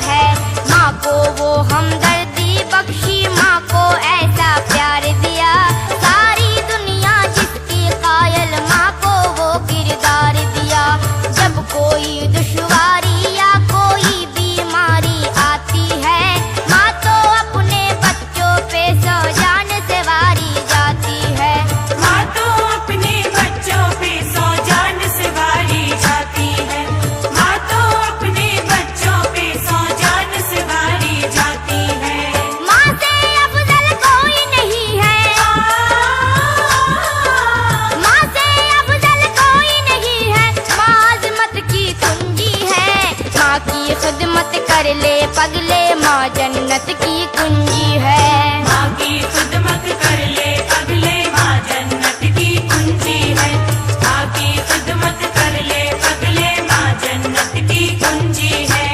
है। माँ को वो हमदर्दी बख्शी, माँ को ऐसा प्यार दिया, सारी दुनिया जिसकी कायल, माँ को वो किरदार दिया। जब कोई दुश्वारी या कोई बीमारी आती है, माँ तो अपने बच्चों पे सौ जान से वारी जाती है। माँ तो अपने बच्चों पे सौ जान से वारी जाती है। माँ तो अपने बच्चों पे सौ जान से वारी जाती है। माँ से अफजल कोई नहीं है, माँ से अफजल कोई नहीं है। माँ अज़मत की कुंजी है, माँ की खिदमत कर ले पगले, माँ जन्नत की कुंजी है। माँ की खिदमत कर ले पगले, माँ जन्नत की कुंजी है। माँ की खिदमत कर ले पगले, माँ जन्नत की कुंजी है।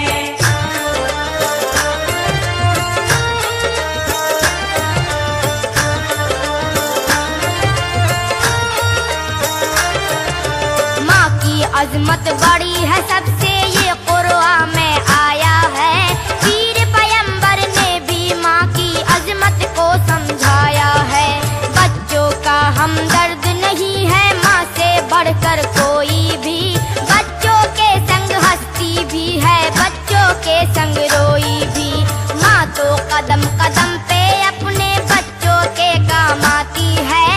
माँ की अजमत बड़ी है सबसे, ये कुरान में आया है। पीर पैगंबर ने भी माँ की अजमत को समझाया है। बच्चों का हमदर्द नहीं है माँ से बढ़कर कोई भी, बच्चों के संग हंसती भी है, बच्चों के संग रोई भी। माँ तो कदम कदम पे अपने बच्चों के काम आती है,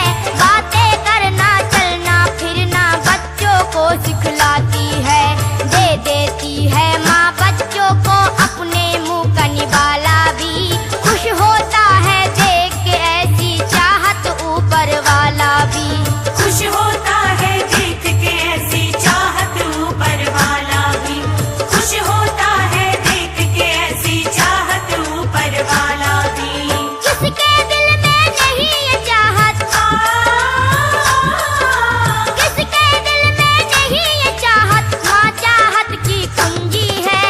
बातें करना चलना फिरना बच्चों को सिखलाती है। दे देती है माँ बच्चों को अपने मुँह का निवाला भी, खुश होता है देख के ऐसी चाहत ऊपर वाला भी। खुश होता है देख के ऐसी चाहत ऊपर वाला भी। खुश होता है देख के ऐसी चाहत ऊपर वाला भी। किसके दिल में नहीं ये चाहत, किसके दिल में नहीं ये चाहत। माँ चाहत की कुंजी है,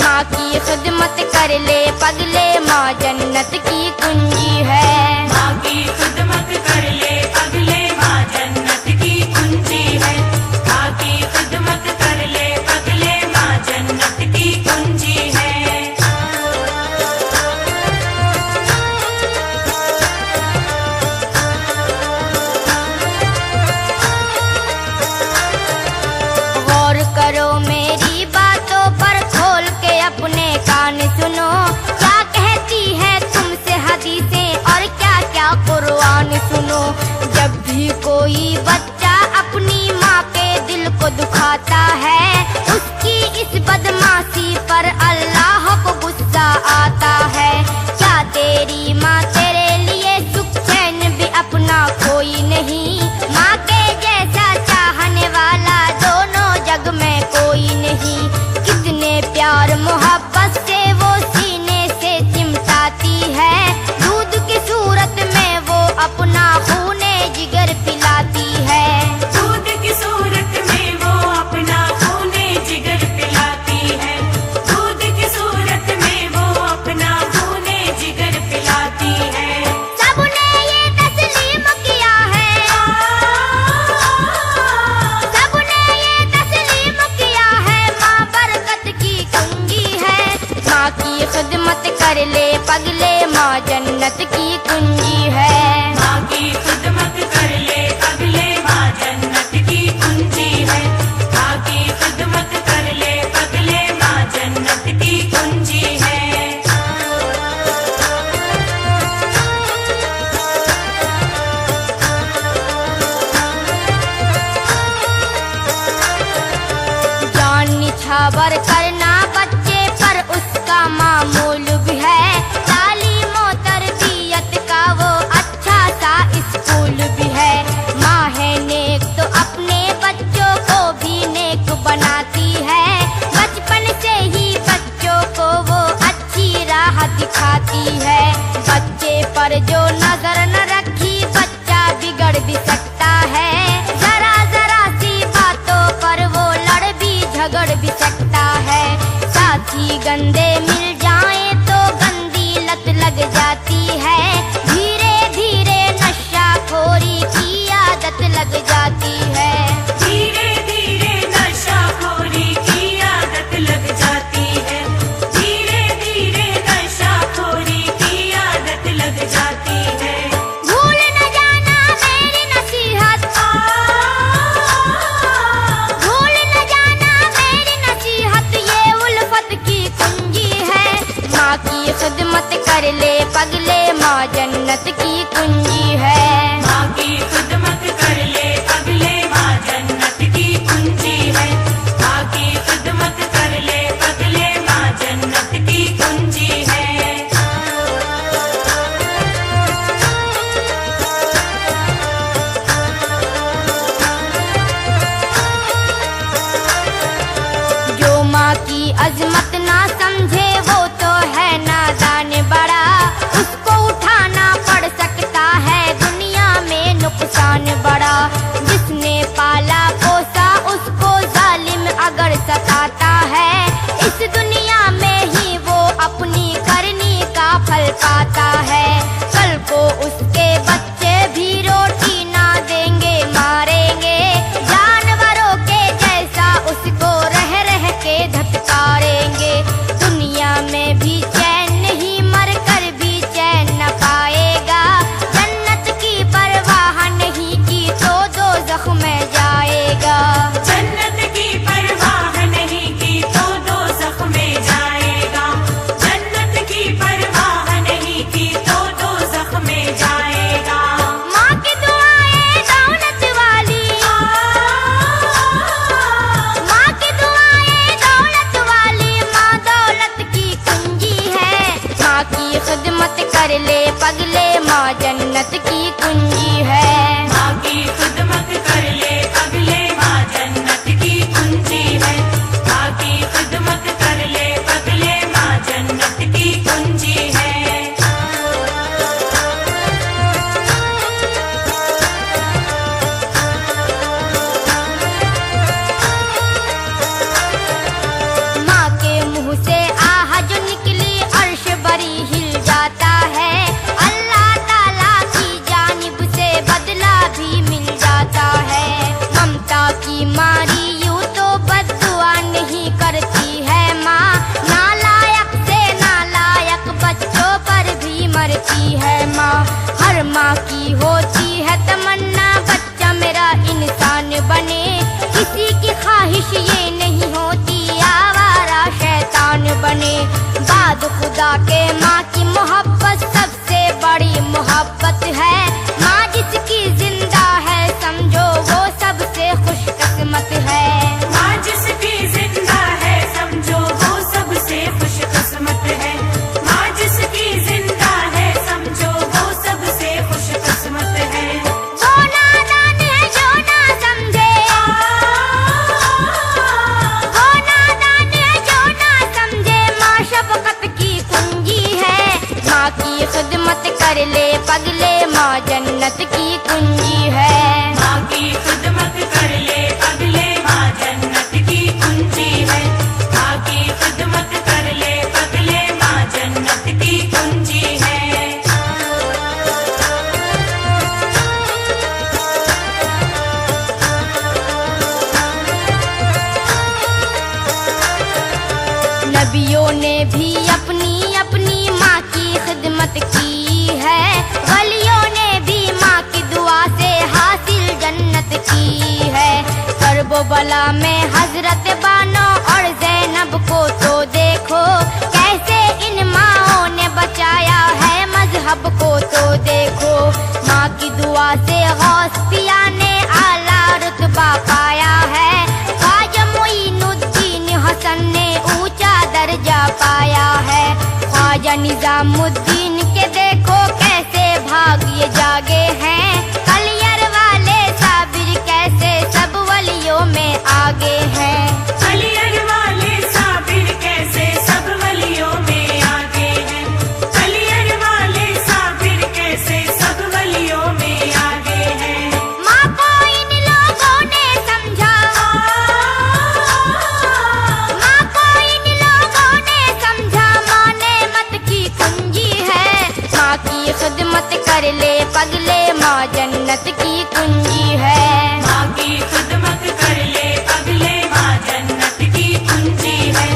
माँ की खिदमत कर ले पगले, माँ जन्नत की कुंजी है। माँ की खिदमत कर ले पगले, माँ जन्नत की कुंजी है। माँ की खिदमत कर ले पगले, माँ जन्नत की कुंजी है। गौर करो मेरी बातों पर, खोल के अपने कान सुनो, क्या कहती है तुमसे हदीसें और क्या क्या कुरान सुनो। जब भी कोई बच्चा अपनी माँ के दिल को दुखाता है, उसकी इस बदमाशी पर अल्लाह को गुस्सा आता है। क्या तेरी माँ तेरे लिए सुख चैन भी अपना कोई नहीं, माँ के जैसा चाहने वाला दोनों जग में कोई नहीं। कितने प्यार मोहब्बत से वो सीने से चिमटाती है, दूध की सूरत में वो अपना खूने जिगर पिलाती है। दूध की सूरत में वो अपना खूने जिगर पिलाती है। दूध की सूरत में वो अपना खूने जिगर पिलाती है। सबने ये तस्लीम किया है, सबने ये तस्लीम किया है, माँ बरकत की कुंजी है। माँ की खिदमत कर ले पगले, माँ जन्नत की कुंजी है। माँ की खिदमत कर ले पगले, माँ जन्नत की कुंजी है। माँ की खिदमत कर ले पगले, माँ जन्नत की कुंजी है। जान निछावर करना बच्चे पर उसका मामूल भी है, तालीम और तरबियत का वो अच्छा सा स्कूल भी है। माँ है नेक तो अपने बच्चों को भी नेक बनाती है, बचपन से ही बच्चों को वो अच्छी राह दिखाती है। बच्चे पर जो नजर न रखी बच्चा बिगड़ भी सकता है, जरा जरा सी बातों पर वो लड़ भी झगड़ भी सकता है। साथी गंदे मिल जाएं तो गंदी लत लग जाती है, धीरे धीरे नशाखोरी की आदत लग जाती है। धीरे धीरे नशाखोरी की आदत लग जाती है। धीरे माँ की खिदमत कर ले पगले, माँ जन्नत की कुंजी है। माँ की खिदमत कर ले पगले, माँ जन्नत की कुंजी है। माँ की खिदमत कर ले पगले, माँ जन्नत की कुंजी है। जो माँ की अजमत ना समझे वो तो है नादान बड़ा, उसको उठाना पड़ सकता है दुनिया में नुकसान बड़ा। जिसने पाला पोसा उसको जालिम अगर सताता है, इस दुनिया में ही वो अपनी करनी का फल पाता है। कल को उसके बच्चे भी रोटी ना देंगे, मारेंगे जानवरों के जैसा उसको रह रह के धत्कारेंगे। दुनिया में भी चैन नहीं, मर कर भी चैन न पाएगा। जन्नत की परवाह नहीं की तो दोज़ख में जाएगा। जन्नत की परवाह नहीं की तो दोज़ख में जाएगा। जन्नत की परवाह नहीं की तो दोज़ख में जाएगा। माँ की दुआएं दौलत वाली, माँ की दुआएं दौलत वाली, माँ दौलत की कुंजी है। माँ की खिदमत कर ले पगले, माँ जन्नत की कुंजी है। माँ की खिदमत कर ले पगले, माँ जन्नत की कुंजी है। माँ की खिदमत कर ले पगले, माँ जन्नत की कुंजी है। माँ के मुंह से आह जो निकली अर्श बरी हिल जाता है। अल्लाह ताला की जानिब से बदला भी मिल जाता है। ममता की मारी यूं तो बद्दुआ नहीं करती है माँ, नालायक से नालायक बच्चों पर भी मरती है माँ। हर माँ की होती है तमन्ना बच्चा मेरा इंसान बने, किसी की ख्वाहिश ये नहीं होती आवारा शैतान बने। बाद खुदा के माँ की मोहब्बत सबसे बड़ी मोहब्बत है। माँ जिसकी जिंदा है समझो वो सबसे खुशकिस्मत है। माँ जिसकी जिंदा है समझो वो सबसे खुशकिस्मत है। माँ जिसकी जिंदा है समझो वो सबसे खुशकिस्मत है। वो नादान है जो ना समझे, वो नादान है जो ना समझे, माँ शफकत की कुंजी है। माँ की खिदमत कर ले पगले, माँ जन्नत की कुंजी है। माँ की खिदमत कर ले पगले, माँ जन्नत की कुंजी है। माँ की खिदमत कर ले पगले, माँ जन्नत की कुंजी है। नबियों ने भी अपनी अपनी माँ की खिदमत की है। वलियों ने भी माँ की दुआ से हासिल जन्नत की है। करबला में हजरत बानो और जैनब को तो देखो, कैसे इन माँओं ने बचाया है मजहब को तो देखो। माँ की दुआ से गौस पिया ने आला रुतबा पाया है। ख्वाजा मोइनुद्दीन हसन ने ऊंचा दर्जा पाया है। ख्वाजा निजामुद्दीन के देखो कैसे भाग्य जागे हैं। कलियर वाले साबिर कैसे सब वलियों में आगे हैं। कलियर वाले साबिर कैसे सब वलियों में आगे हैं। कलियर वाले साबिर कैसे सब वलियों में आगे हैं। माँ को इन लोगों ने समझा, माँ को इन लोगों ने समझा, माँ नेमत की कुंजी है। माँ की खिदमत कर ले पगले, माँ जन्नत की कुंजी है। माँ की खिदमत कर ले पगले, माँ जन्नत की कुंजी है।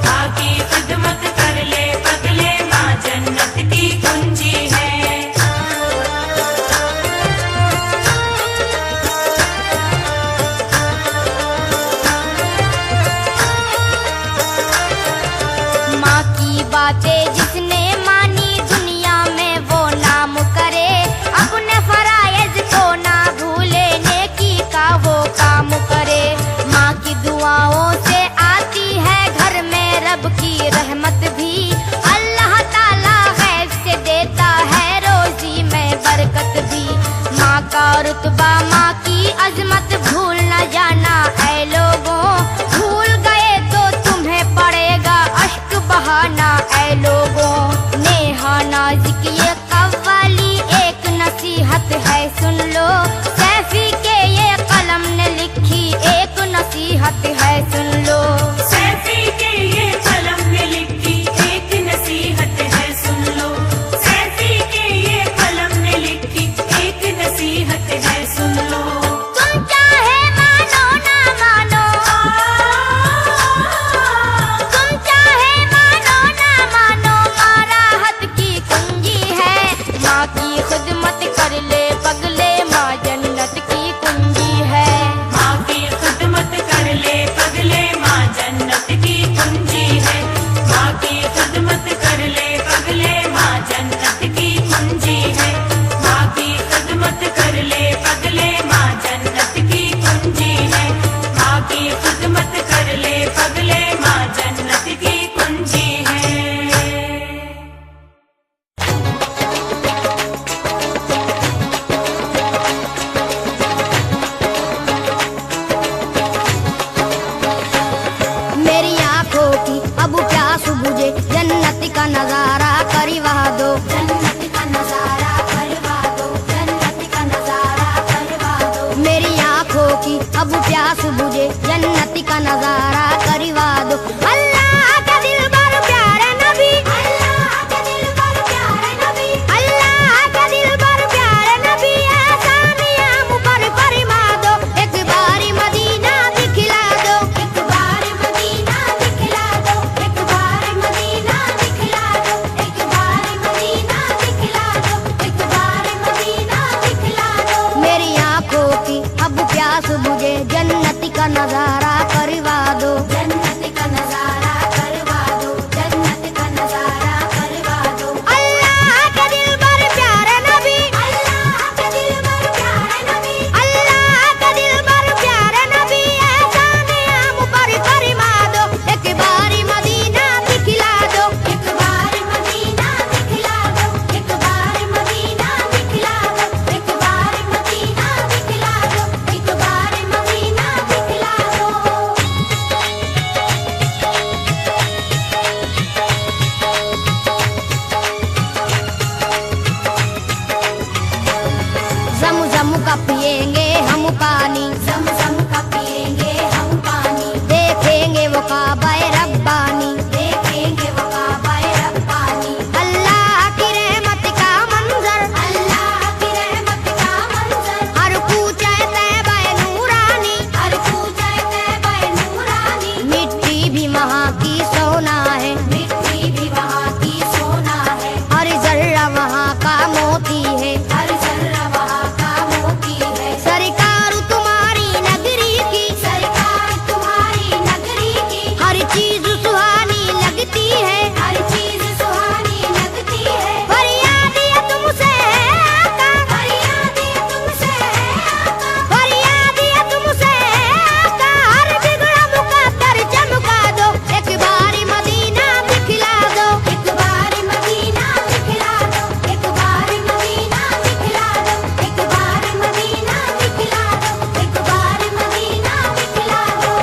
माँ की खिदमत कर ले पगले, माँ जन्नत की कुंजी है। माँ की बातें जिस नमाज की ये कव्वाली एक नसीहत है सुन लो, सैफी के ये कलम ने लिखी एक नसीहत है सुन लो। सैफी के ये कलम ने लिखी एक नसीहत है सुन लो, सैफी के ये कलम ने लिखी एक नसीहत है सुन लो। तुम चाहे मानो ना मानो, तुम चाहे मानो ना मानो, माँ राहत की कुंजी है। माँ की खिदमत कर ले पगले, माँ जन्नत की कुंजी है। माँ की खिदमत कर ले पगले, माँ जन्नत की कुंजी है। माँ की खिदमत कर ले पगले, माँ जन्नत की कुंजी है। माँ की खिदमत कर ले पगले, माँ जन्नत की कुंजी है। माँ की खिदमत कर ले पगले, माँ जन्नत की कुंजी है। मेरी आंखों की अब प्यास बुझे, जन्नत का नजारा करवा दो, जन्नत का नजारा करवा दो, जन्नत का नजारा करवा दो। मेरी आंखों की अब प्यास बुझे, जन्नत का नजारा करवा दो। अल्लाह का दिलबर प्यारे नबी, अल्लाह का दिलबर प्यारे नबी, अल्लाह का दिलबर प्यारे नबी, आसानियां मुझ पर फरमा दो। एक बारी मदीना दिखला दो, एक बारी मदीना दिखला दो, एक बारी मदीना दिखला दो, एक बारी मदीना दिखला दो, एक बारी मदीना दिखला दो। मेरी आंखों की अब प्यास बुझे, जन्नत का नजारा करवा दो, जन्नत का नजारा करवा दो, जन्नत का नजारा करवा दो। अल्लाह का दिलबर प्यारे नबी, अल्लाह का दिलबर प्यारे नबी, अल्लाह का दिलबर प्यारे नबी, आसानियां मुझ पर फरमा दो। एक बारी मदीना दिखला दो, एक बारी मदीना दिखला दो, एक बारी मदीना दिखला दो, एक बारी मदीना दिखला दो, एक बारी मदीना दिखला दो। ज़म का पिएंगे हम पानी, ज़म का पिएंगे हम पानी, देखेंगे वो काबा रब्बानी, देखेंगे वो काबा रब्बानी। अल्लाह की रहमत का मंजर, अल्लाह की रहमत का मंजर, हर कूचा तैबा नूरानी, हर कूचा तैबा नूरानी। मिट्टी भी वहाँ की सोना है, मिट्टी भी वहाँ की सोना है, हर जर्रा वहाँ का मोती है, हर जर्रा वहाँ का मोती है। सरकार तुम्हारी नगरी की, सरकार तुम्हारी नगरी की, हर चीज सुहानी लगती है, हर चीज सुहानी लगती है। फरियाद ये तुमसे है आका, फरियाद ये तुमसे है आका, फरियाद ये तुमसे है आका, हर बिगड़ा मुकद्दर चमका दो। एक बारी मदीना दिखला दो, एक बारी मदीना दिखला दो, एक बारी मदीना दिखला दो, एक बारी मदीना दिखला दो, एक बारी मदीना दिखला दो।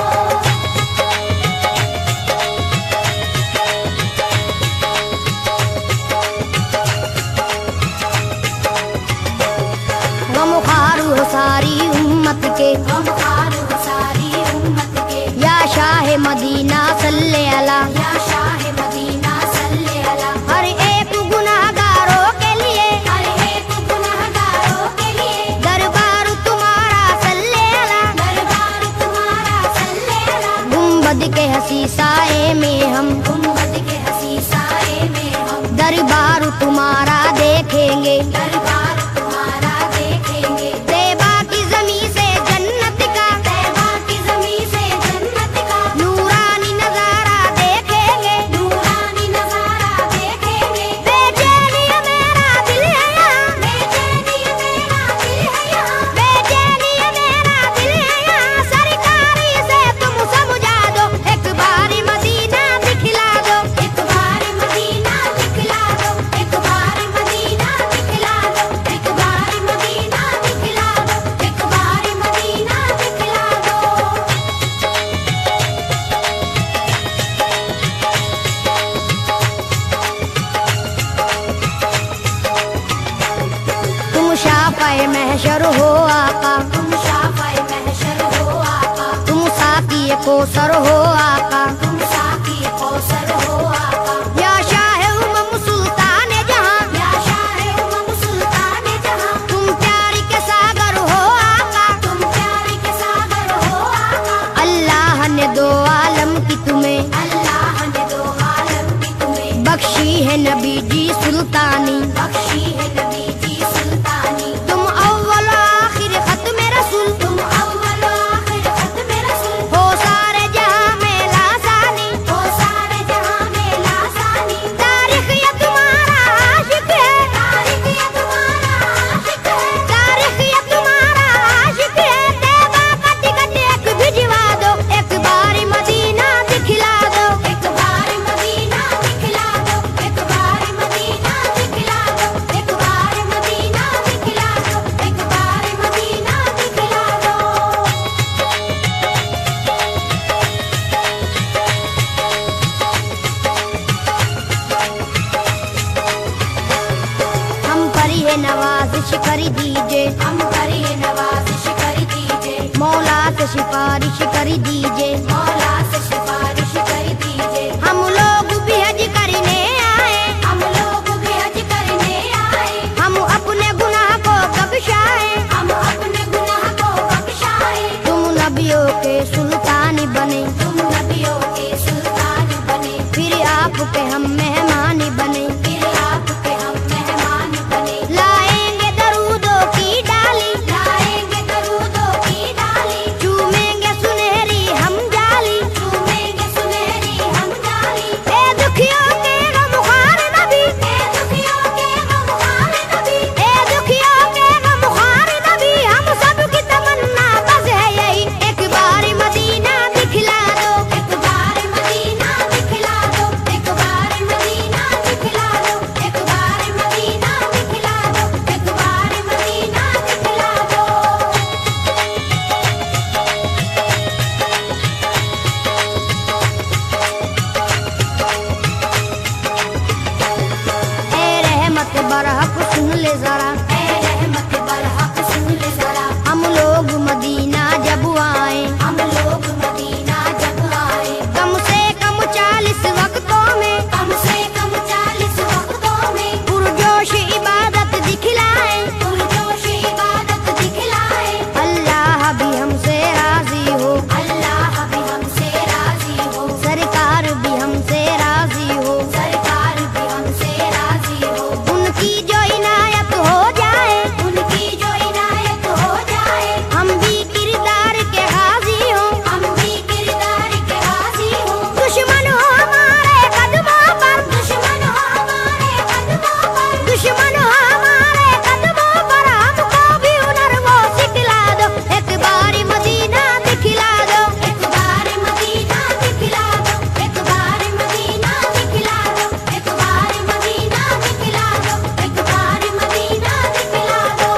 गमख्वार हो सारी उम्मत के, गमख्वार हो सारी उम्मत के, या शाह मदीना सल्ले अला, या शाह मदीना सल्ले अला। हर एक गुनाहगारों के लिए, हर एक गुनाहगारों के लिए, दरबार तुम्हारा सल्ले अला, दरबार तुम्हारा सल्ले अला। गुंबद के हसी साए में हम, गुंबद के हसी साए में हम, दरबार तुम्हारा देखेंगे, दरबार तुम्हारा देखेंगे। तैबा की ज़मीं से जन्नत का, तैबा की ज़मीं से जन्नत का, नूरानी नजारा देखेंगे, नूरानी नजारा देखेंगे। बेचैनी मेरा दिल है यहाँ, बेचैनी मेरा दिल है यहाँ, बेचैनी मेरा दिल है यहाँ। सरकारी से तुम समझा दो, एक बारी मदीना दिखला दो, एक बारी मदीना दिखला दो, एक बारी मदीना दिखला शाफ़ाए महशर हो आका, तुम शाफ़ाए महशर हो आका, तुम साक़ी कौसर हो आका, तुम साक़ी कौसर हो आका। या शाह उमम सुल्तान जहां, या शाहे उमम सुल्तान जहां, तुम प्यार के सागर हो आका। तुम प्यार के सागर हो आका। अल्लाह ने दो आलम की तुम्हें, अल्लाह ने दो आलम की तुम्हें बख्शी है नबी जी सुल्तानी। बख्शी है नबी जी सुल्तानी। तुम अव्वल आखिर खत्म रसूल, तुम अव्वल आखिर खत्म रसूल, हो सारे जहां में लासानी। हो सारे जहां में लासानी। तारीख ये तुम्हारा आशिक है, तारीख ये तुम्हारा आशिक है, तारीख ये तुम्हारा आशिक है। तैबा का टिकट एक भिजवा दो, एक बारी मदीना दिखला दो। एक बार मदीना दिखला दो, एक बार मदीना दिखला दो, एक बार मदीना दिखला दो, एक बार मदीना दिखला दो। हम पर ये नवाजिश कर दीजिए, हम करिए नवाजिश कर दीजिए, मौला से सिफारिश कर दीजिए। मौला से सिफारिश कर दीजिए। हम लोग भी हज करने आए, हम लोग भी हज करने आए, हम अपने गुनाह को बख्शाए। हम अपने गुनाह को बख्शाए। तुम नबियों के सुल्तान बने, तुम नबियों के सुल्तान बने, फिर आपके हम मेहमान बने। फिर आपके हम मेहमान बने। लाएंगे दरूदों की डाली, लाएंगे दरूदों की डाली, चूमेंगे सुनहरी हम जाली। चूमेंगे सुनहरी हम डाली। ए दुखियों के गमख्वार नबी, ए दुखियों के गमख्वार नबी, ए दुखियों के गमख्वार नबी, हम सबकी तमन्ना बस है यही, एक बार मदीना दिखला दो। एक बार मदीना दिखला दो, एक बार मदीना दिखला दो, एक बार मदीना दिखला दो, एक बार मदीना दिखला दो। ए रहमत बरहक सुन ले जरा, ऐ रहमत बरहक सुन ले जरा, हम लोग मदीना जब आए, हम लोग मदीना जब आए, कम से कम 40 वक्तों में, कम से कम 40 वक्तों में, पुरजोश इबादत दिखलाए। पुरजोश इबादत दिखलाए। अल्लाह भी हमसे राजी हो, अल्लाह भी हमसे राजी हो, सरकार भी हमसे राजी हो। सरकार भी हमसे राजी हो, उनकी जो इनायत हो जाए, उनकी जो इनायत हो जाए, हम भी किरदार के गाजी हो। हम भी किरदार के गाजी हो। दुश्मन हो हमारे कदमों पर, दुश्मन हो हमारे कदमों पर, दुश्मन हो हमारे कदमों पर, हमको भी हुनर वो सिखला दो, एक बारी मदीना दिखला दो। एक बार मदीना दिखला दो, एक बार मदीना दिखला दो, एक बार मदीना दिखला दो, एक बार मदीना दिखला दो।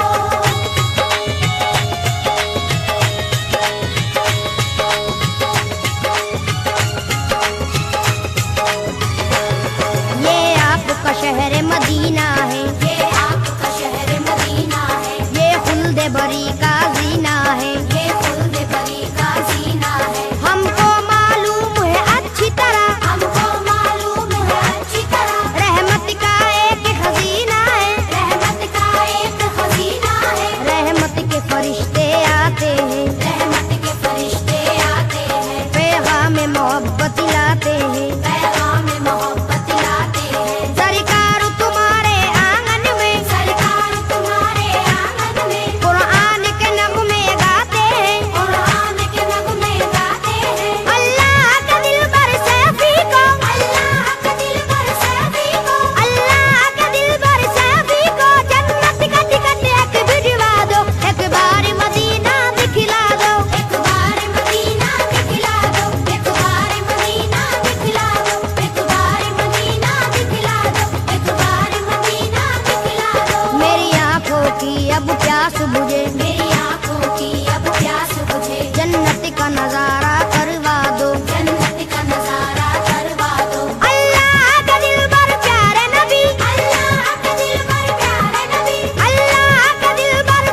ये आपका शहर मदीना है, ये आपका शहर मदीना है, ये खुल्द बरी का जीना है। ये खुल्द बरी का जीना है। हमको मालूम है अच्छी तरह, हमको मालूम है अच्छी तरह, रहमत का एक खजीना है। रहमत का एक खजीना है। रहमत के फरिश्ते आते हैं, रहमत के फरिश्ते आते हैं, पैगाम मोहब्बत लाते हैं। पैगाम मोहब्बत लाते हैं। सरकार तुम्हारे आंगन में, सरकार तुम्हारे आंगन में, कुरान के नगमे गाते हैं। कुरान के नगमे गाते हैं। अल्लाह का दिल बर सैफी को, अल्लाह का दिल पर सैफी को, अल्लाह का दिल बर सैफी को, जन्नत का टिकट एक भिजवा दो, एक बार मदीना दिखला दो। एक बार मदीना दिखला दो, एक बार मदीना दिखला दो, एक बार मदीना दिखला दो, एक बार मदीना दिखला दो। मेरी आंखों की अब प्यास बुझे, मेरी आंखों की अब प्यास बुझे, जन्नत का नजारा करवा दो। जन्नत का नजारा करवा दो। अल्लाह का दिल बर प्यारे नबी, अल्लाह का दिल पर प्यारे नबी, अल्लाह का दिल बर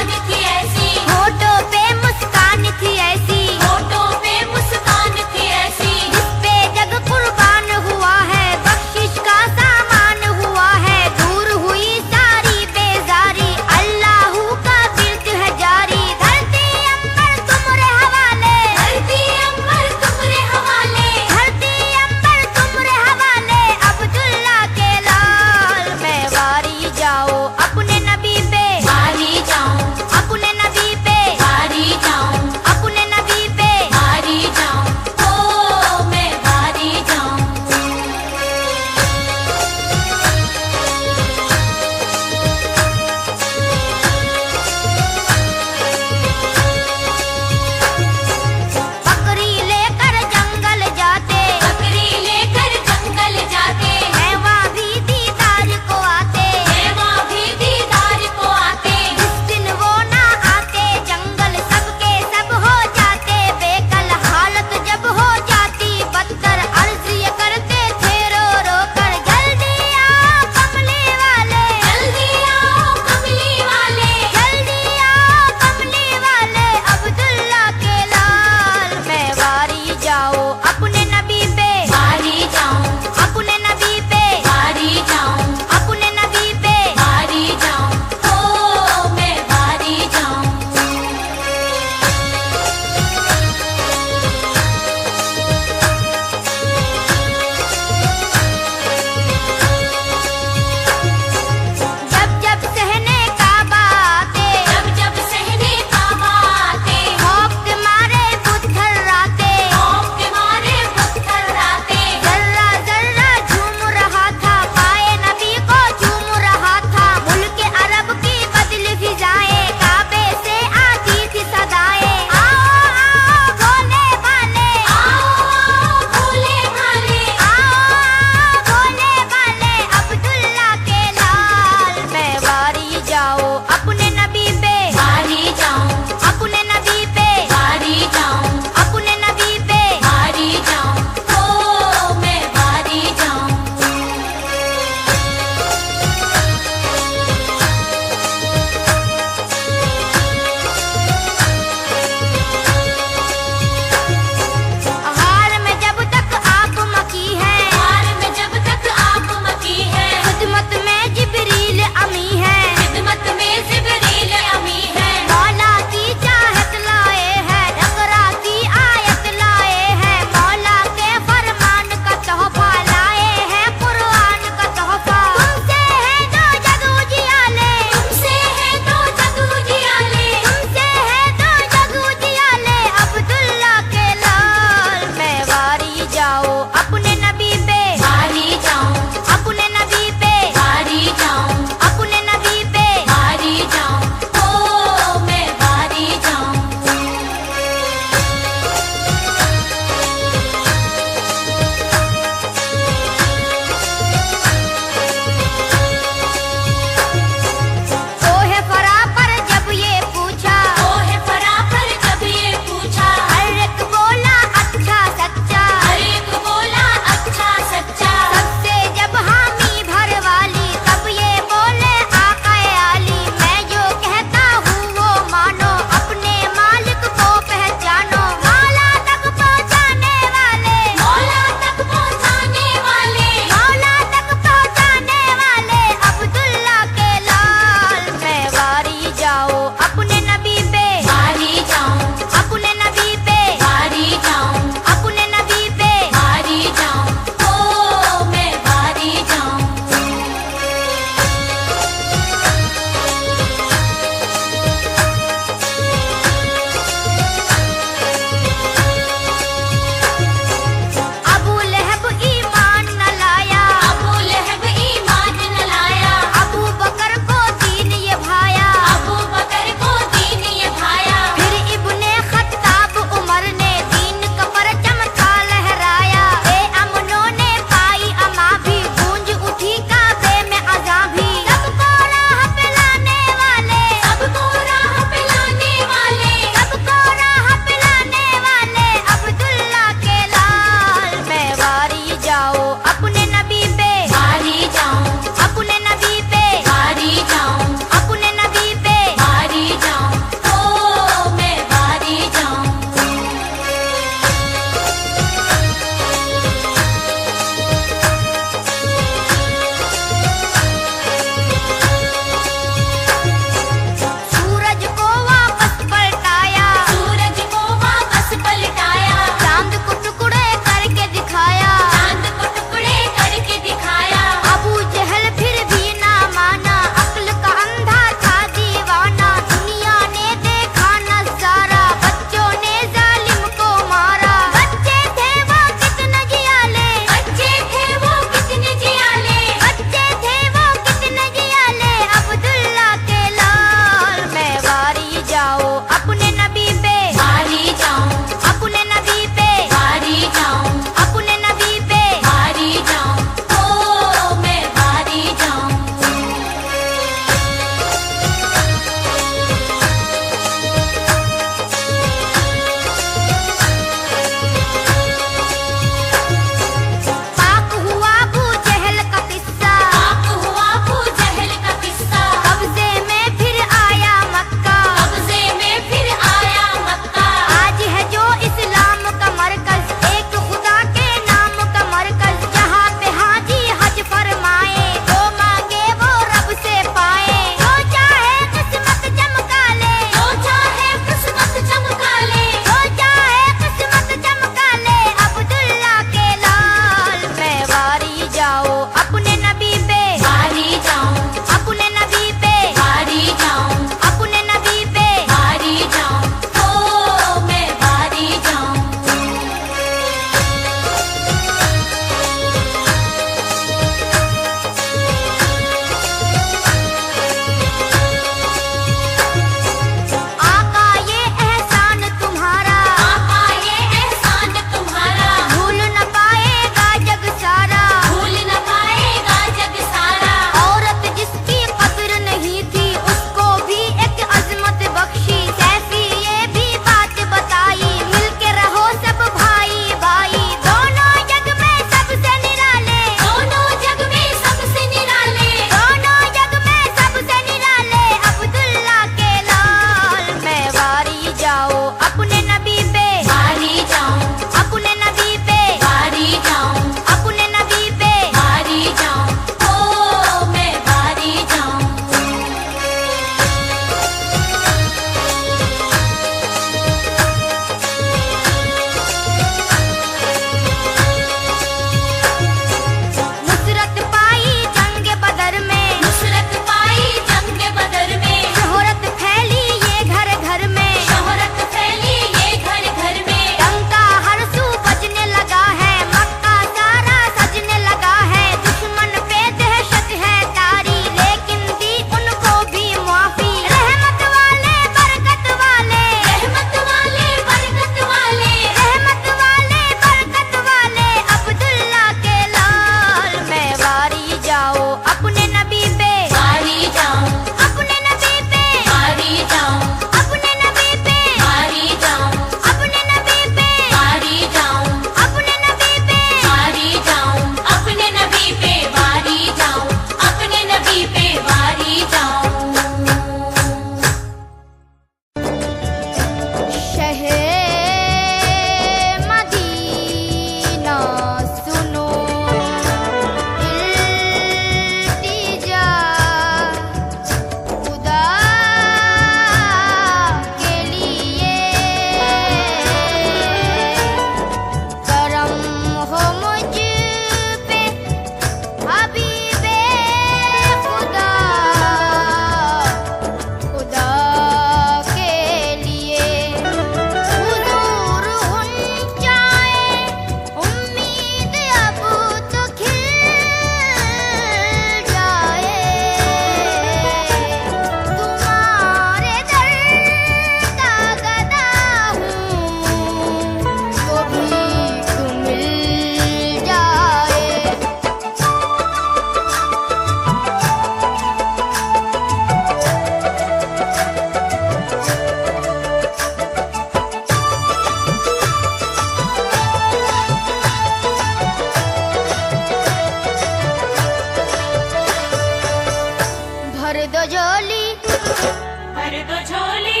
झोली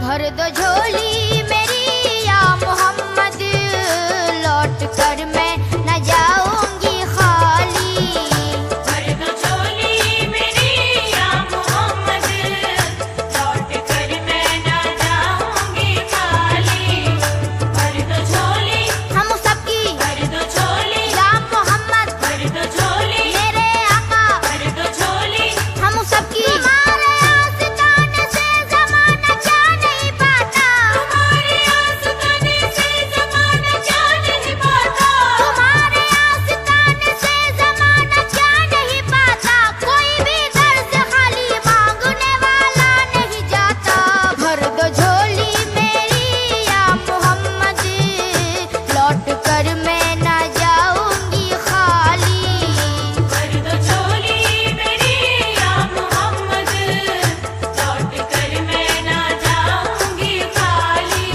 भर दो झोली मेरी या मोहम्मद, लौट कर मैं न जाऊंगी खाली। भर दो झोली मेरी या मोहम्मद, लौट कर मैं ना जाऊंगी खाली। भर दो झोली हम सबकी भर दो झोली या मोहम्मद, भर दो झोली मेरे आका भर दो झोली हम सबकी। तुम्हारे आस्ताने से ज़माना क्या नहीं पाता, तुम्हारे आस्ताने से ज़माना क्या नहीं पाता, तुम्हारे आस्ताने से ज़माना क्या नहीं पाता। कोई भी दर से खाली मांगने वाला नहीं जाता। भर दो झोली मेरी या मोहम्मद, लौट कर मैं ना जाऊंगी खाली। भर दो झोली मेरी या मोहम्मद, लौट कर मैं ना जाऊंगी खाली।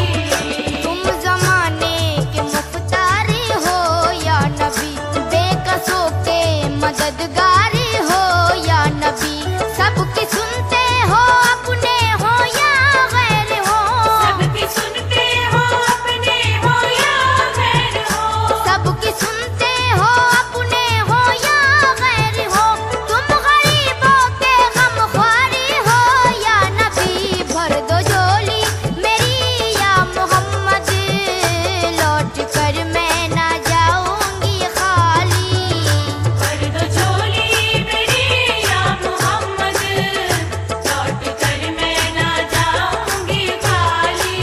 तुम जमाने के मुख्तारी हो या नबी, बेकसों के मददगारी हो या नबी। सबकी सुनते हो अपने हो या गैर हो, सबकी सुनते हो अपने हो या गैर हो, सबकी सुनते हो अपने हो या गैर हो। तुम गरीबों के गमख्वारी हो या नबी। भर दो झोली मेरी या मोहम्मद, लौट कर मैं ना जाऊंगी खाली। भर दो झोली मेरी या मोहम्मद, लौट कर मैं ना जाऊंगी खाली।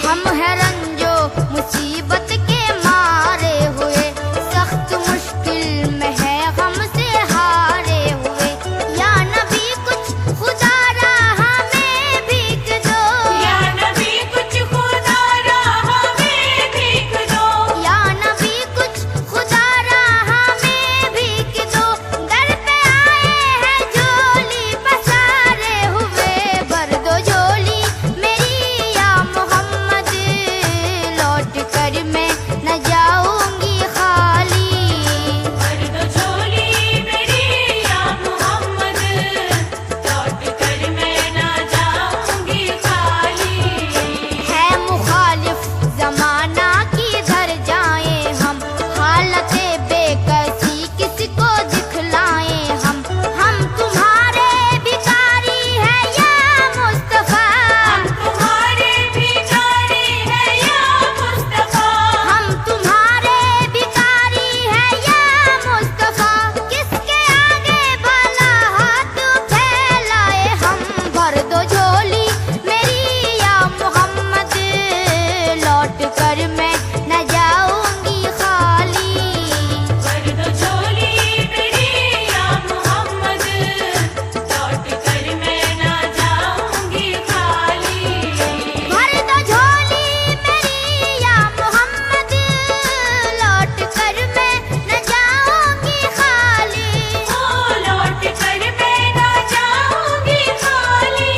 हम हैं रंजो मुसीबत के मारे हुए, सख्त मुश्किल में है गम से हारे हुए। या नबी कुछ खुदा राह में भीग दो, या नबी कुछ खुदा राह में भीग दो, या नबी कुछ खुदा राह में भीग दो। दर पे आए हैं झोली पसारे हुए। भर दो झोली मेरी या मोहम्मद, लौट कर मैं न जाऊंगी खाली। भर दो झोली मेरी या मोहम्मद, लौट कर मैं ना जाऊंगी खाली। है मुखालिफ जमाना किधर जाएं हम, हालते बेकसी किसको दिखलाएं हम। तुम्हारे भिखारी है या मुस्तफा, हम तुम्हारे भिखारी है या मुस्तफा, हम तुम्हारे भिखारी है या मुस्तफा। किसके आगे भला हाथ फैलाए हम। भर दो झोली मेरी या मोहम्मद, लौट कर मैं न जाऊंगी खाली। भर दो झोली मेरी या मोहम्मद, लौट कर मैं ना जाऊंगी खाली। भर दो झोली मेरी या मोहम्मद, लौट कर मैं न जाऊंगी खाली। ओ लौट कर मैं ना जाऊंगी खाली।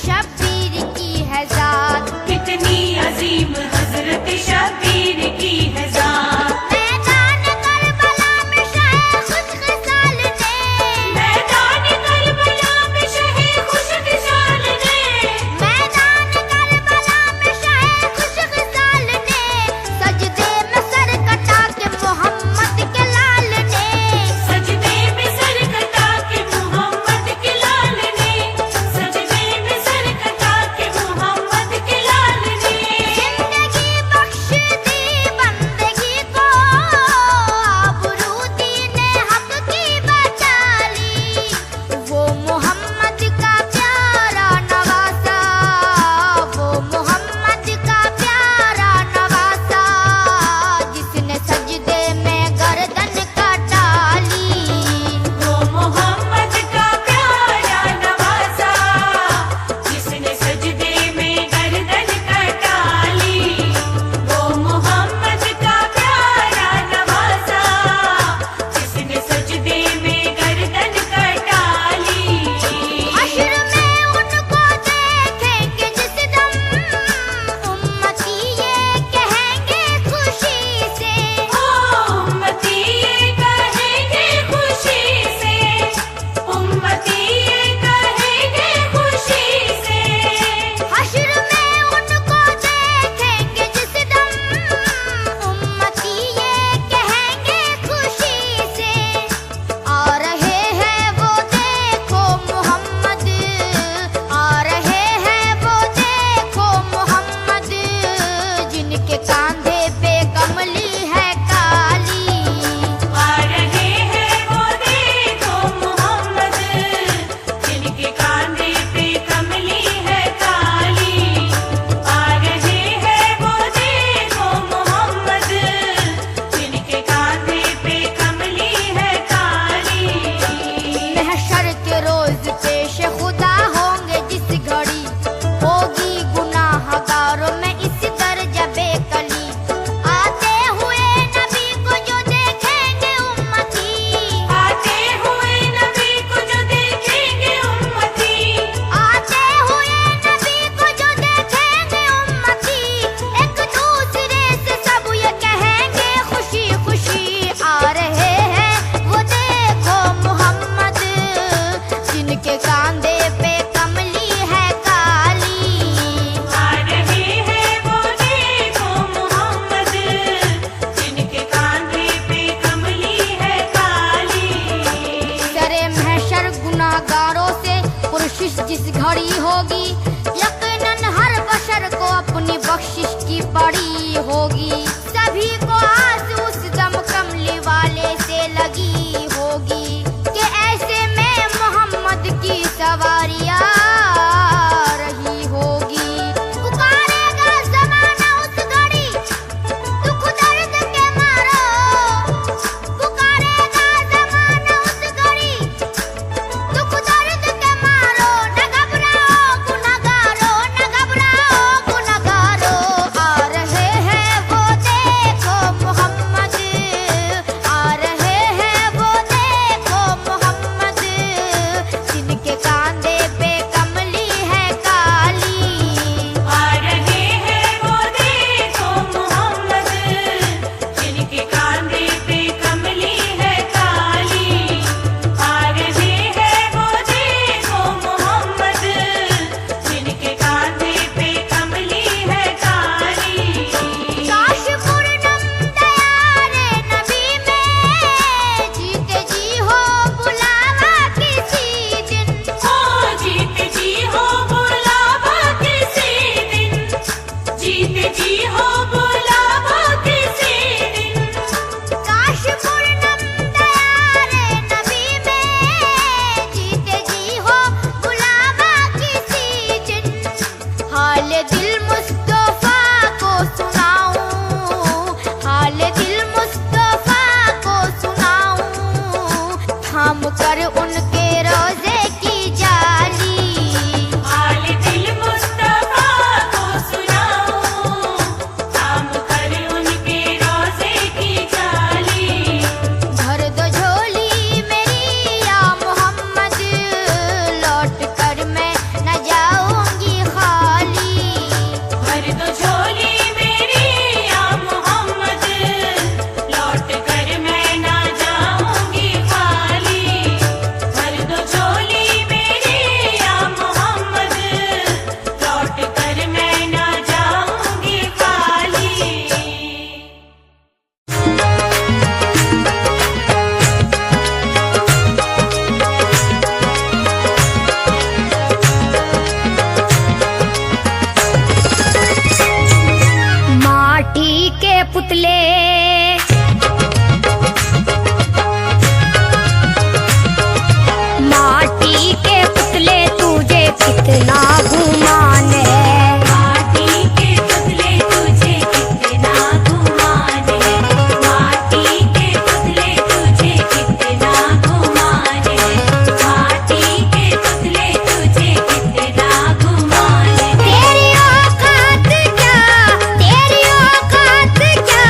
शब्बीर की है जात। कितनी अजीम हजरत शब्बीर की है जात। मैदान करबला में शाहे खुशखिसाल ने, मैदान करबला में शहे खुशखिसाल ने, मैदान करबला में शाहे खुशखिसाल ने, सजदे में सर कटा के मोहम्मद के लाल ने, सजदे में सर कटा के मोहम्मद के लाल ने, सजदे में सर कटा के मोहम्मद के लाल ने। जिंदगी बख्श दी बंदगी को, आबरू दीने हक की बचा ली। वो मोहम्मद का प्यारा नवासा, वो मोहम्मद का प्यारा नवासा, जिसने सजदे में गर्दन कटा ली। वो मोहम्मद का प्यारा नवासा, जिसने सजदे में गर्दन कटा ली। वो मोहम्मद का प्यारा नवासा, जिसने सजदे में गर्दन कटा ली। हश्र में उनको देखेंगे जिस दम, उम्मती ये कहेंगे खुशी से। उम्मती ये कहेंगे खुशी से, उम्मती ये कहेंगे खुशी से। हश्र में उनको देखेंगे जिस दम, उम्मती ये कहेंगे खुशी से। आ रहे हैं वो देखो मोहम्मद, आ रहे हैं वो देखो मोहम्मद, जिनके कांधे पे कमली है काली। आ रहे हैं वो देखो मोहम्मद, जिनके कांधे पे कमली है काली। आ रहे हैं वो देखो मोहम्मद, जिनके कांधे पे कमली है काली। महशर के रोज पेश खुदा होंगे जिस घड़ी, होगी गुनाहगारों में इस दर्जा बेकली। आते हुए नबी को जो देखेंगे उम्मती, आते हुए नबी को जो देखेंगे उम्मती, आते हुए नबी को जो देखेंगे उम्मती, एक दूसरे से सब ये कहेंगे खुशी खुशी। आ रहे हैं वो देखो मोहम्मद, जिनके कांधे पे कमली है काली। आ रहे हैं वो देखो मोहम्मद, जिनके कांधे पे कमली है काली। सरे महशर गुनाहगारों से पुरशिश जिस घड़ी होगी, यकीनन हर बशर को अपनी बख्शिश की पड़ी होगी। सभी को आस उस दम कमली वाले से लगी होगी, कि ऐसे में मोहम्मद की सवारियां रही होगी। पुकारेगा ज़माना उस घड़ी, दुख दर्द के मारो, पुकारेगा ज़माना उस घड़ी, दुख दर्द के मारो। न घबराओ गुनहगारो, न घबराओ गुनहगारो। आ रहे हैं वो देखो पुतले। माटी के पुतले तुझे कितना गुमान है। माटी के पुतले तुझे कितना गुमान है। माटी के पुतले तुझे कितना गुमान है। माटी के पुतले तुझे कितना गुमान है। तेरी औकात क्या, तेरी औकात क्या,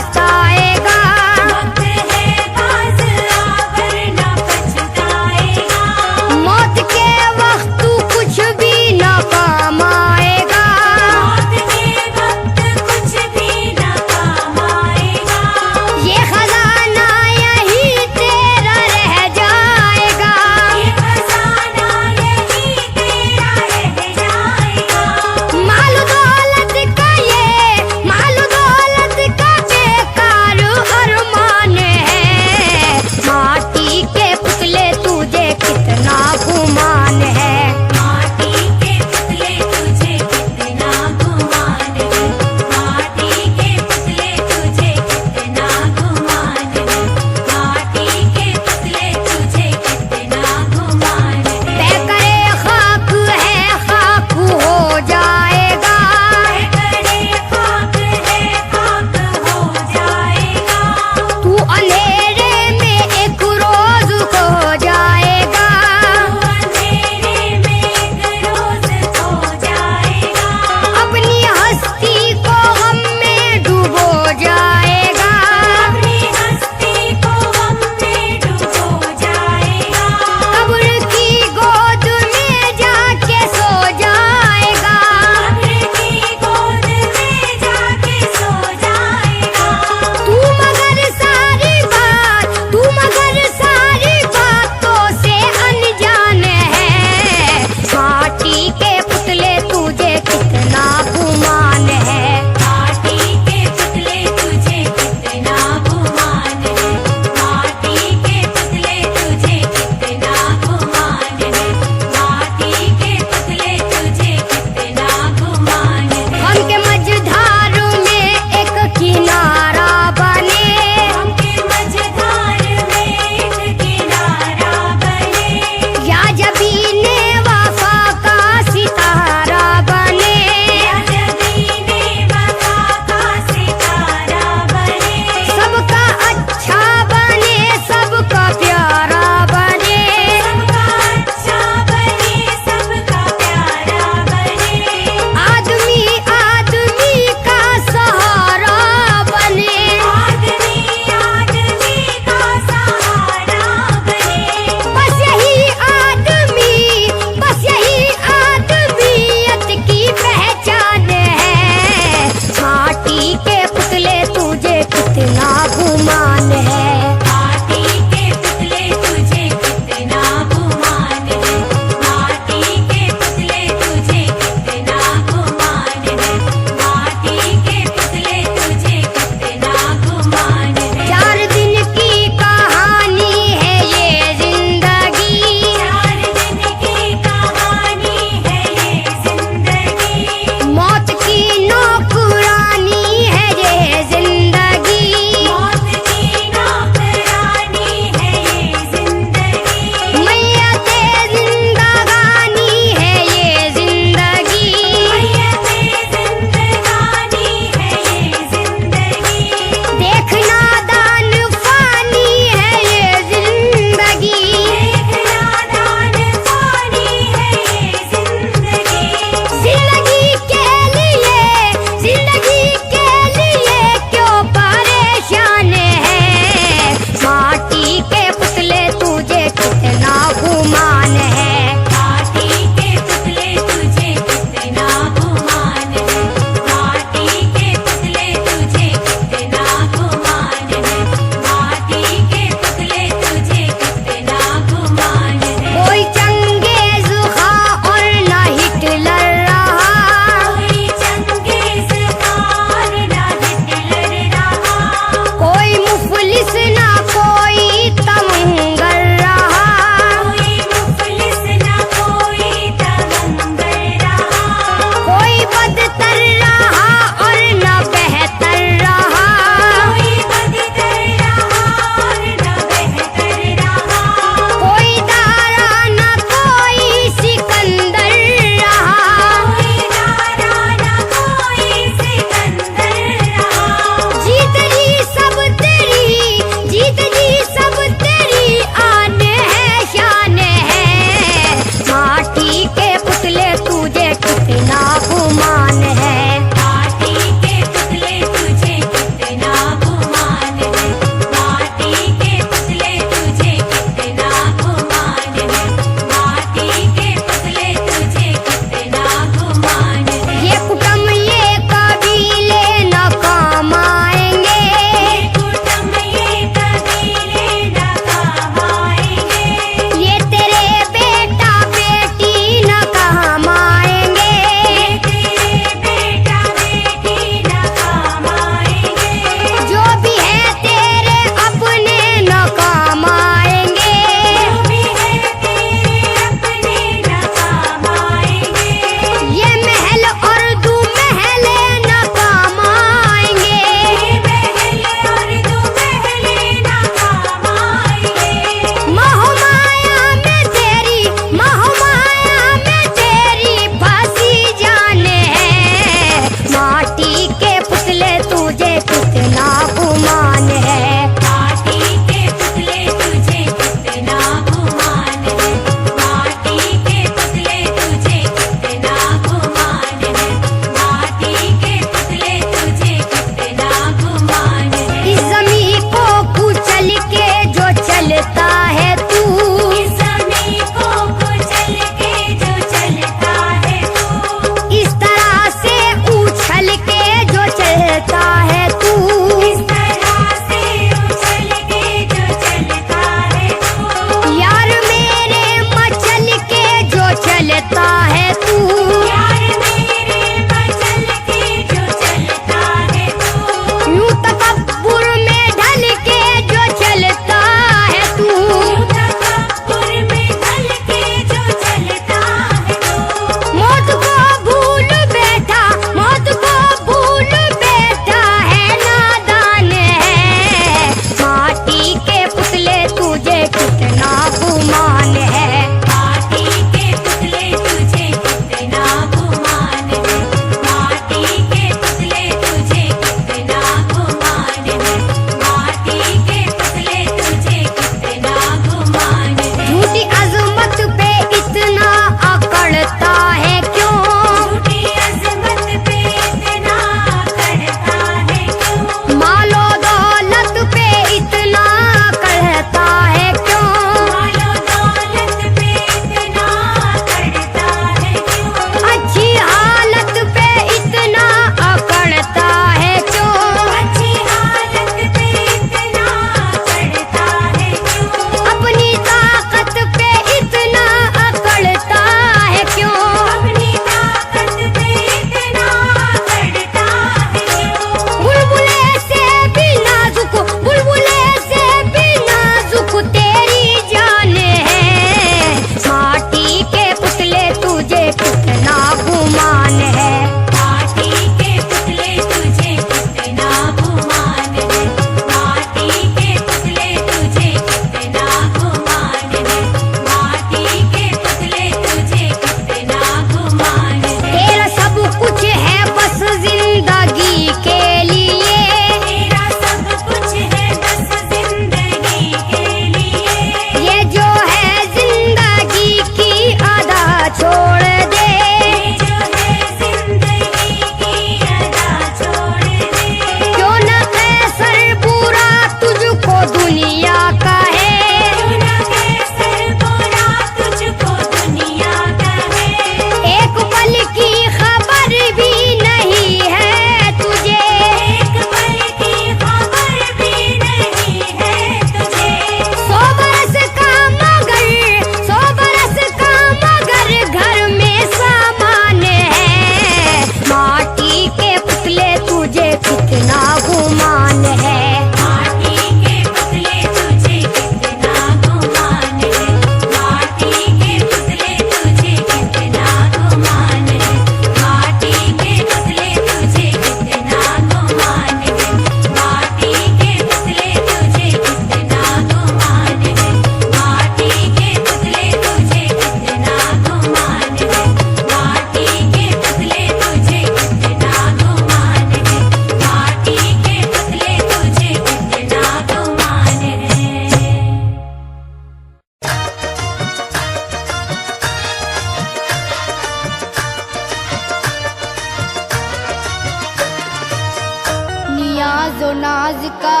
नाजो नाज का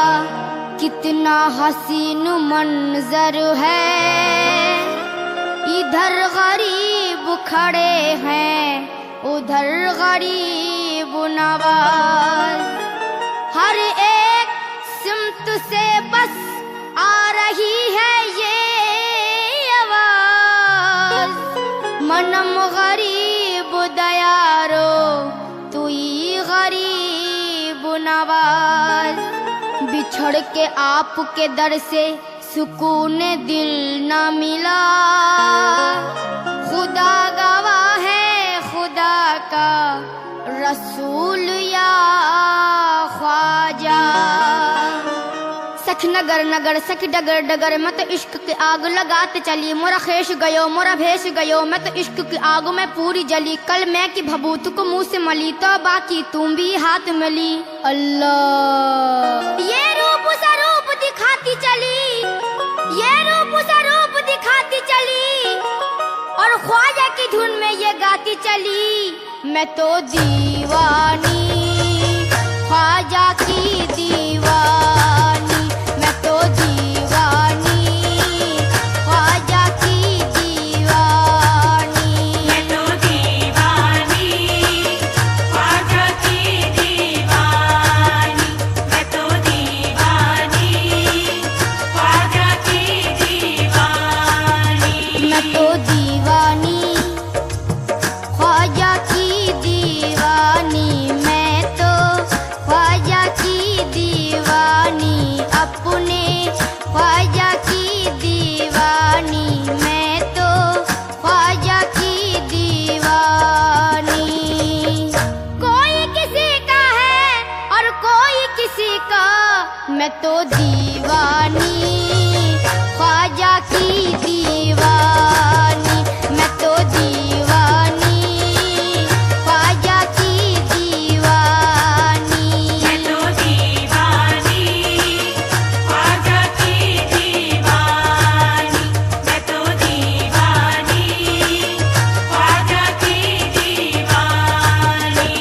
कितना हसीन मंजर है, इधर गरीब खड़े हैं उधर गरीब नवाज। हर एक सिमत से बस आ रही है ये आवाज, मनम गरीब दयारो तुई गरीब नवाज। बिछड़ के आपके दर से सुकून दिल न मिला, खुदा गवाह है खुदा का रसूल या ख्वाजा। सख नगर नगर सख डगर डगर मैं तो इश्क की आग लगाते चली, मोरा खेश गयो मोरा भेष गयो मैं तो इश्क की आग में पूरी जली। कल मैं की भभूत को मुंह से मली तो बाकी तुम भी हाथ मिली। अल्लाह ये रूप स्वरूप दिखाती चली, ये रूप स्वरूप दिखाती चली, और ख्वाजा की धुन में ये गाती चली। मैं तो दीवानी ख्वाजा की दीवानी, मैं तो दीवानी ख्वाजा की दीवानी। मैं तो दीवानी ख्वाजा की दीवानी, मैं तो दीवानी ख्वाजा की दीवानी। मैं तो दीवानी ख्वाजा की दीवानी, मैं तो ख्वाजा की दीवानी, अपने ख्वाजा की दीवानी, मैं तो ख्वाजा की दीवानी। कोई किसी का है और कोई किसी का, मैं तो दीवानी ख्वाजा की दीवानी, मैं तो दीवानी ख्वाजा की दीवानी। मैं तो दीवानी ख्वाजा की दीवानी, मैं तो दीवानी ख्वाजा की दीवानी।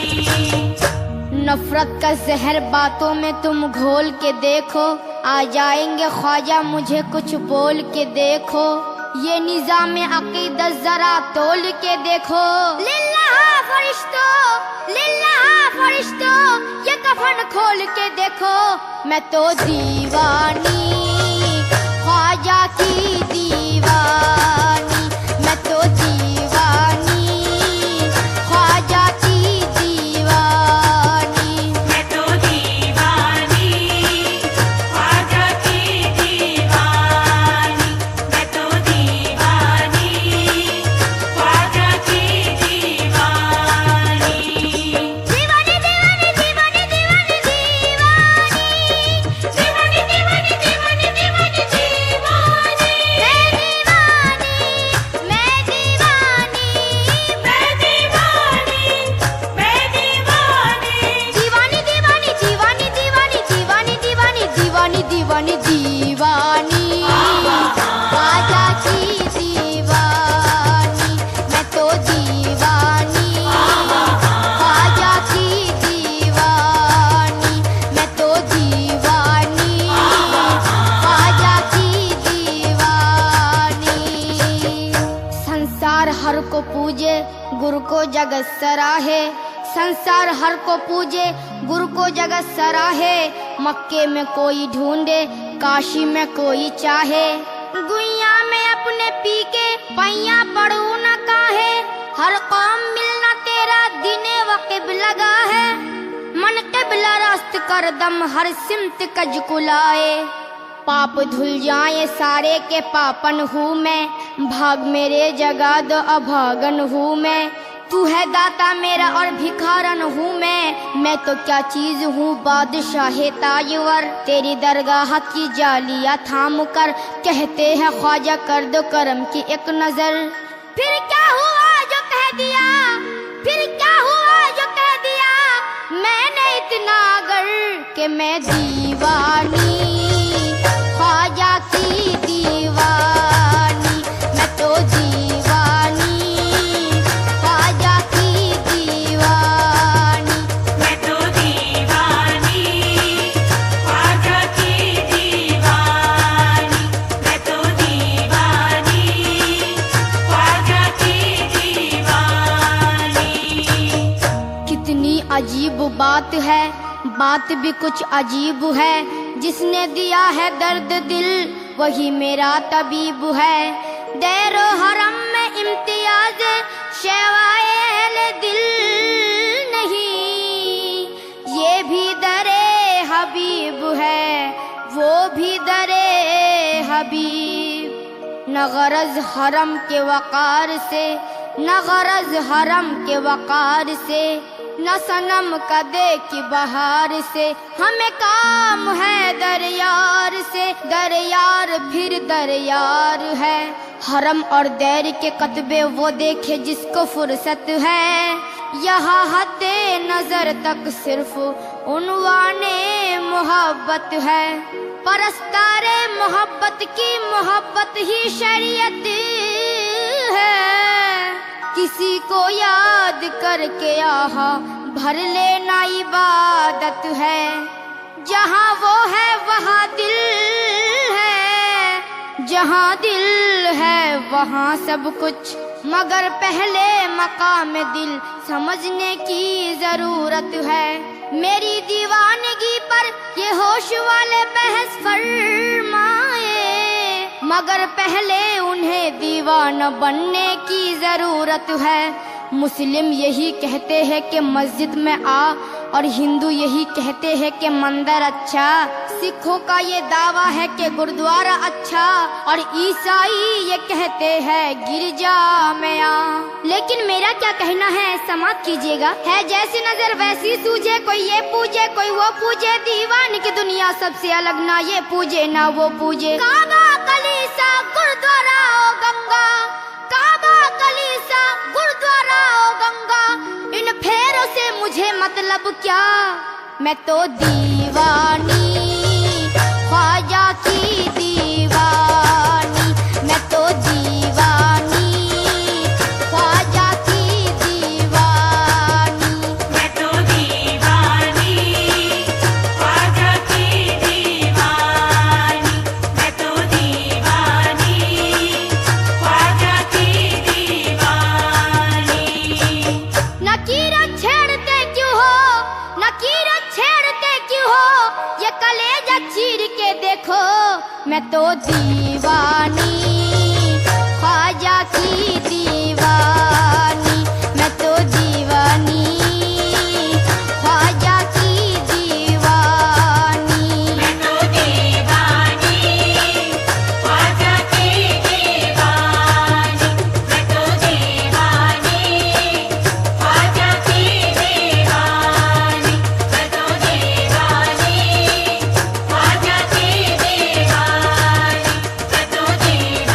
नफरत का जहर बातों में तुम घोल के देखो, आ जाएंगे ख्वाजा मुझे कुछ बोल के देखो। ये निजाम अकीदत जरा तोल के देखो। लिल्लाह फरिश्तों लिल्लाह फरिश्तों, ये कफन खोल के देखो। मैं तो दीवानी ख्वाजा की दीवानी, मैं तो दीवानी ख्वाजा की दीवानी। मैं तो दीवानी ख्वाजा की दीवानी, मैं तो दीवानी ख्वाजा की दीवानी। दीवानी दीवानी दीवानी दीवानी दीवानी, दीवानी दीवानी दीवानी दीवानी दीवानी। मैं दीवानी मैं दीवानी मैं दीवानी। दीवानी दीवानी दीवानी दीवानी दीवानी दीवानी दीवानी दीवानी दीवानी ख्वाजा की दीवानी। मैं तो दीवानी ख्वाजा की दीवानी, मैं तो दीवानी ख्वाजा की दीवानी। संसार हर को पूजे गुरु को जगत सराहे, संसार हर को पूजे गुरु को जगत सराहे। मक्के में कोई ढूंढे काशी में कोई चाहे, गुइया में अपने पी के पैया पड़ू न काहे। हर कौम मिलना तेरा दिने वक़िब लगा है, मन क़िबला रास्त कर दम हर सिमत कज कुलाए। पाप धुल जाए सारे के पापन हूँ मैं, भाग मेरे जगा दो अभागन हूँ मैं। तू है दाता मेरा और भिखारन हूँ मैं तो क्या चीज हूँ बादशाह ताजवर। तेरी दरगाह की जालिया थाम कर कहते हैं ख्वाजा कर दो करम की एक नजर। फिर क्या हुआ जो कह दिया, फिर क्या हुआ जो कह दिया मैंने इतना अगर कि मैं दीवानी ख्वाजा की दीवानी, मैं तो दीवानी ख्वाजा की दीवानी। मैं तो दीवानी अजीब बात है, बात भी कुछ अजीब है। जिसने दिया है दर्द दिल वही मेरा तबीब है। दैरो हरम में इम्तियाज शवाए दिल नहीं, ये भी दरे हबीब है, वो भी दरे हबीब। न गरज हरम के वकार से, न गरज हरम के वकार से, न सनम कदे की बहार से। हमें काम है दरयार से, दरयार फिर दरयार है। हरम और दैर के कतबे वो देखे जिसको फुर्सत है। यहाँ हद्दे नजर तक सिर्फ उन्वाने मोहब्बत है। परस्तारे मोहब्बत की मोहब्बत ही शरीयत है। किसी को याद करके आहा भर लेना इबादत है। जहाँ वो है वहाँ दिल है, जहाँ दिल है वहाँ सब कुछ। मगर पहले मकाम दिल समझने की जरूरत है। मेरी दीवानगी पर ये होश वाले बहस फरमाए, मगर पहले उन्हें दीवाना बनने की जरूरत है। मुस्लिम यही कहते हैं कि मस्जिद में आ, और हिंदू यही कहते हैं कि मंदिर अच्छा। सिखों का ये दावा है कि गुरुद्वारा अच्छा, और ईसाई ये कहते हैं गिरजा में आ। लेकिन मेरा क्या कहना है समाप्त कीजिएगा। है जैसी नजर वैसी सूझे, कोई ये पूजे कोई वो पूजे। दीवान की दुनिया सबसे अलग, ना ये पूजे ना वो पूजे। काबा कलीसा गुरुद्वारा ओ गंगा, काबा कलीसा गुरुद्वारा ओ गंगा। इन फेरों से मुझे मतलब क्या, मैं तो दीवानी ख्वाजा की दीवानी। मैं तो दीवानी ख्वाजा की दीवानी। मैं तो दीवानी ख्वाजा की दीवानी। मैं तो दीवानी ख्वाजा की दीवानी। नकीरत छेड़ते क्यों हो, नकीरत छेड़ते क्यों हो, ये कलेजा चीर के देखो। मैं तो दीवानी ख्वाजा की दीवानी। मैं तो दीवानी ख्वाजा की दीवानी। मैं तो दीवानी ख्वाजा की दीवानी। मैं तो दीवानी ख्वाजा की दीवानी। मैं तो दीवानी ख्वाजा की दीवानी। मैं तो दीवानी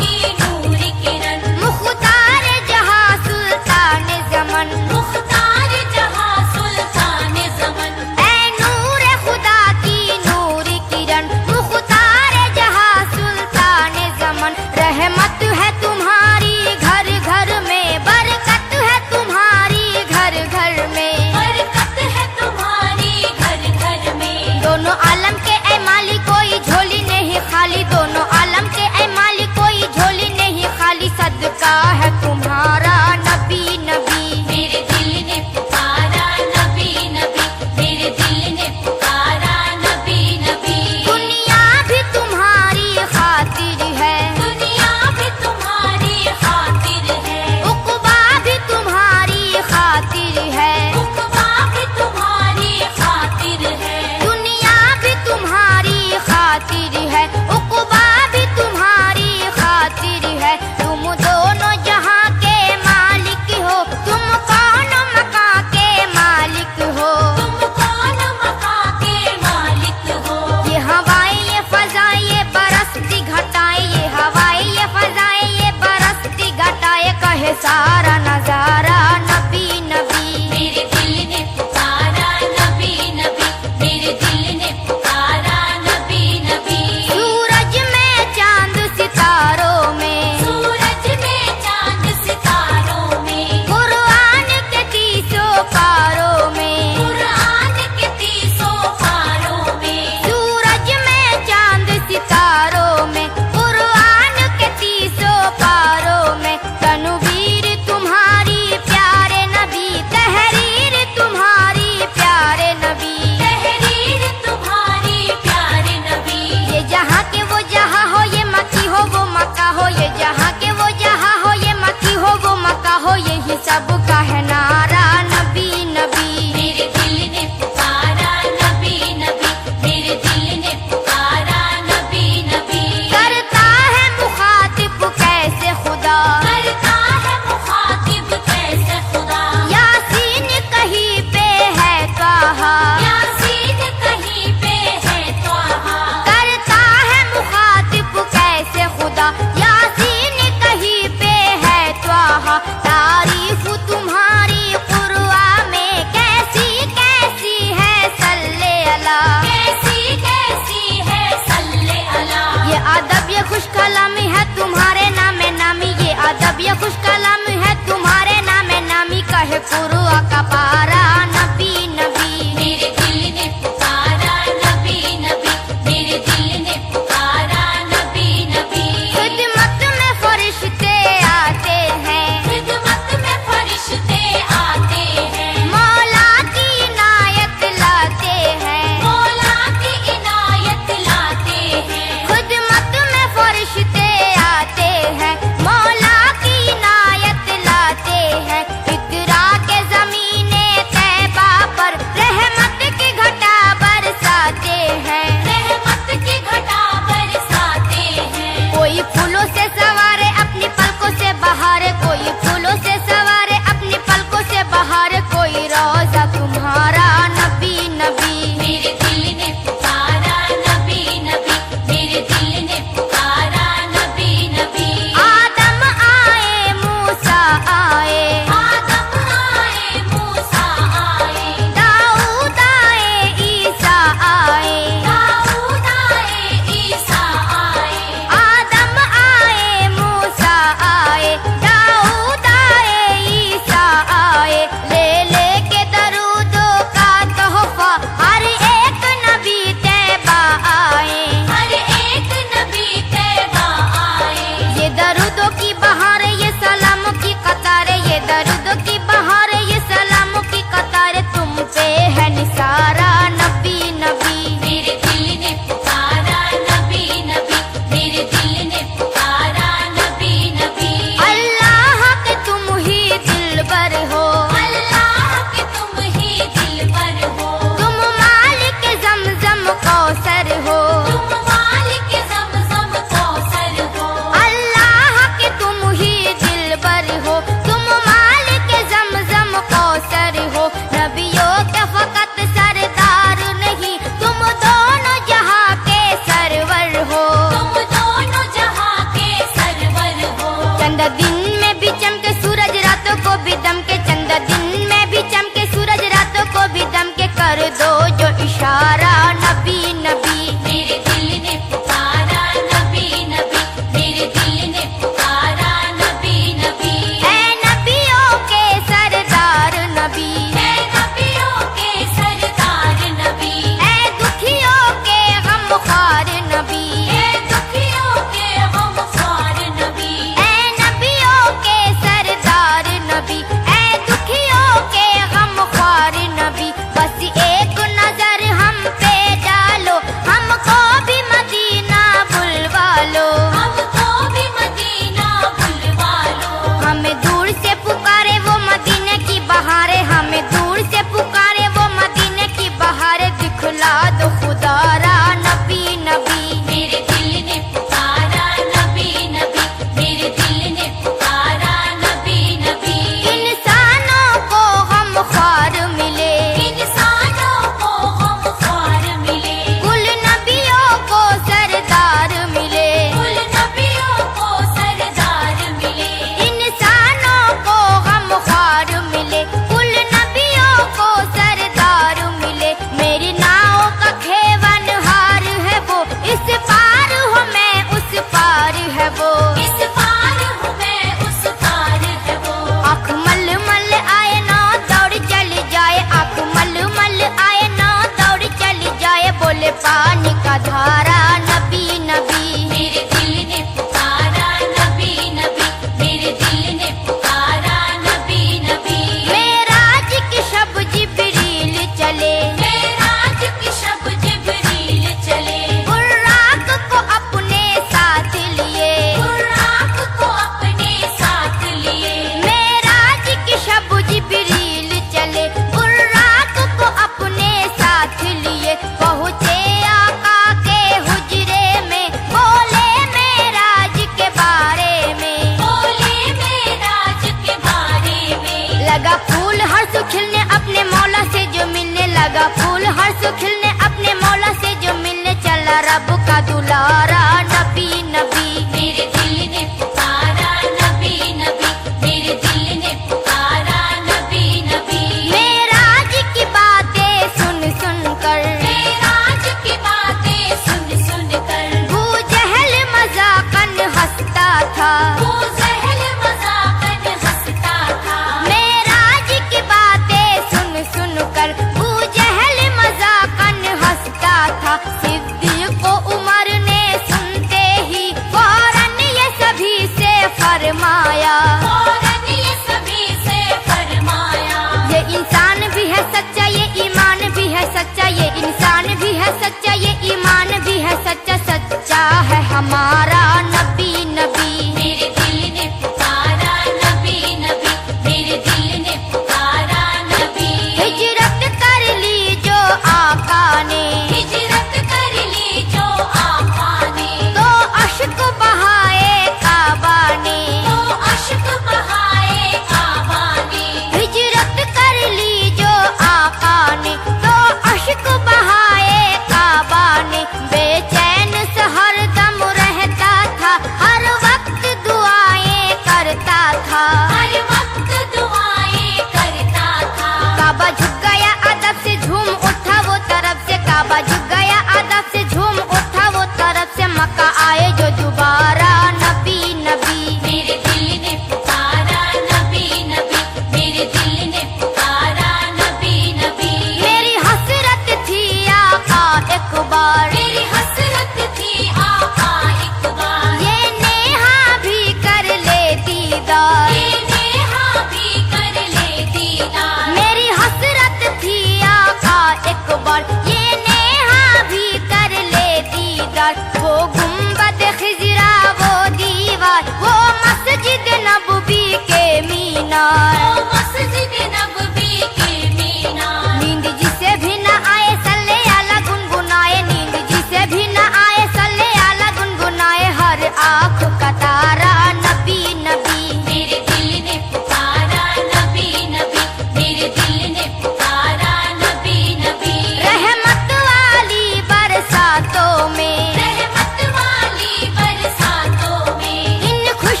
रब का दुलारा नबी नबी। मेरे दिल ने पुकारा नबी नबी, मेरे दिल ने पुकारा नबी नबी। मेराज की बातें सुन सुन कर, मेराज की बातें सुन सुन कर, अबू जहल मजाकन हंसता था। वो जहल मजाकन हंसता था। मेराज की बातें सुन सुन कर, अबू जहल मजाकन हंसता था। सिद्दीक़ को उमर ने सुनते ही फौरन ये सभी से फरमाया, फौरन ये सभी से फरमाया, ये इंसान भी है सच्चा, ये ईमान भी है सच्चा, ये इंसान भी है सच्चा, ये ईमान भी है सच्चा, सच्चा है हमारा नबी नबी। मेरे दिल ने पुकारा नबी नबी, मेरे दिल ने पुकारा नबी। हिजरत कर ली जो आका ने, हिजरत कर ली जो आका ने, तो अश्क बहाए काबा ने। तो अश्क बहाए काबा ने। हिजरत कर ली जो आका ने, तो अश्क बहाए काबा ने। बेचैन से हरदम रहता था, हर वक्त दुआएं करता था। हर वक्त दुआएं करता था। काबा झुक गया अदब से झूम उठा वो तरफ से, काबा झुक गया अदब से झूम उठा वो तरफ से। मक्का आए जो दोबारा नबी नबी। मेरे दिल ने पुकारा नबी नबी, मेरे दिल ने पुकारा नबी नबी। मेरी हसरत थी आका एक बार, मेरी हसरत थी आका एक बार, ये नेहा भी कर ले दीदार। ये नेहा भी कर ले दीदार। मेरी हसरत थी आका एक बार, ये नेहा भी कर ले दीदार। वो गुम्बद खिजरा वो दीवार, वो मस्जिद नबवी के मीनार। ओ मस्जिद नबवी के मीनार। नींद जिसे भी न आए सल्ले आला गुनगुनाए, नींद जिसे भी न आए सल्ले आला गुनगुनाए। हर आँख का तारा नबी नबी। मेरे दिल ने पुकारा नबी नबी, मेरे दिल ने पुकारा नबी नबी। रहमत वाली बरसातों में, रहमत वाली बरसातों में, इन खुश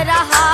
रहा